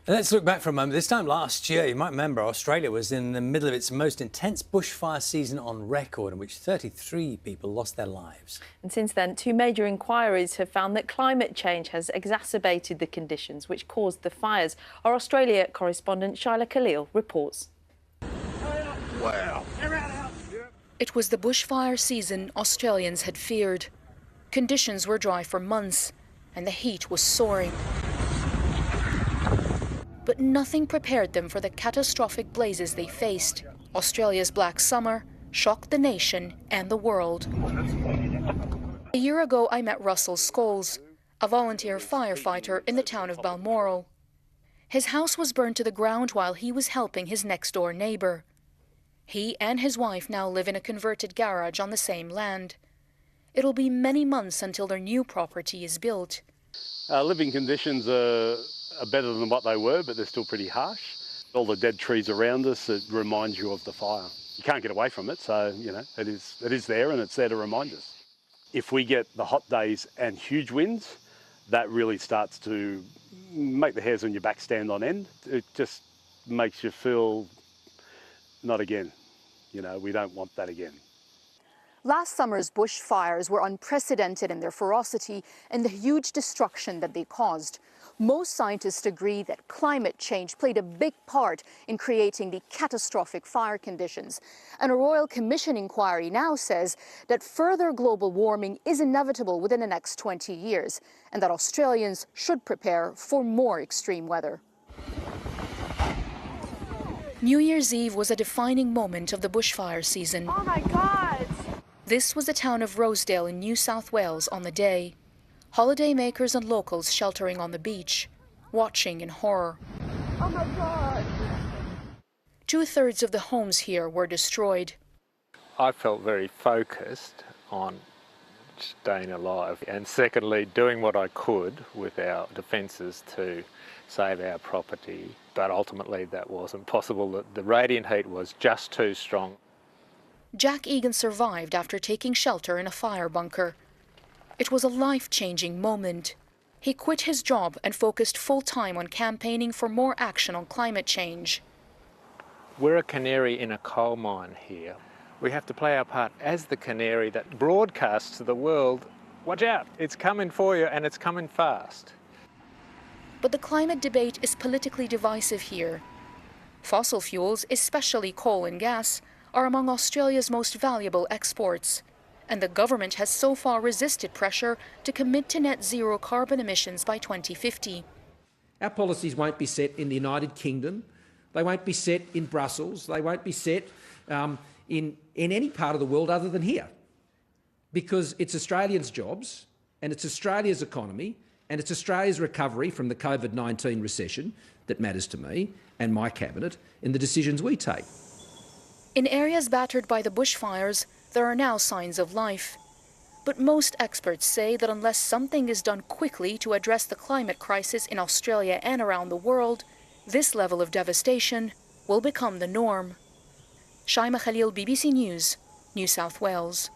Let's look back for a moment. This time last year, you might remember, Australia was in the middle of its most intense bushfire season on record, in which 33 people lost their lives. And since then, two major inquiries have found that climate change has exacerbated the conditions which caused the fires. Our Australia correspondent Shaila Khalil reports. Wow. It was the bushfire season Australians had feared. Conditions were dry for months, and the heat was soaring. But nothing prepared them for the catastrophic blazes they faced. Australia's Black Summer shocked the nation and the world. A year ago, I met Russell Scholes, a volunteer firefighter in the town of Balmoral. His house was burned to the ground while he was helping his next-door neighbour. He and his wife now live in a converted garage on the same land. It'll be many months until their new property is built. Living conditions are better than what they were, but they're still pretty harsh. All the dead trees around us, it reminds you of the fire. You can't get away from it, so, you know, it is there and it's there to remind us. If we get the hot days and huge winds, that really starts to make the hairs on your back stand on end. It just makes you feel, not again. You know, we don't want that again. Last summer's bushfires were unprecedented in their ferocity and the huge destruction that they caused. Most scientists agree that climate change played a big part in creating the catastrophic fire conditions. And a Royal Commission inquiry now says that further global warming is inevitable within the next 20 years and that Australians should prepare for more extreme weather. New Year's Eve was a defining moment of the bushfire season. Oh my God! This was the town of Rosedale in New South Wales on the day. Holidaymakers and locals sheltering on the beach, watching in horror. Oh my God! 2/3 of the homes here were destroyed. I felt very focused on staying alive and secondly doing what I could with our defences to save our property, but ultimately that wasn't possible. The radiant heat was just too strong. Jack Egan survived after taking shelter in a fire bunker. It was a life-changing moment. He quit his job and focused full-time on campaigning for more action on climate change. We're a canary in a coal mine here. We have to play our part as the canary that broadcasts to the world, watch out, it's coming for you and it's coming fast. But the climate debate is politically divisive here. Fossil fuels, especially coal and gas, are among Australia's most valuable exports. And the government has so far resisted pressure to commit to net zero carbon emissions by 2050. Our policies won't be set in the United Kingdom, they won't be set in Brussels, they won't be set in any part of the world other than here. Because it's Australians' jobs and it's Australia's economy and it's Australia's recovery from the COVID-19 recession that matters to me and my cabinet in the decisions we take. In areas battered by the bushfires, there are now signs of life. But most experts say that unless something is done quickly to address the climate crisis in Australia and around the world, this level of devastation will become the norm. Shaila Khalil, BBC News, New South Wales.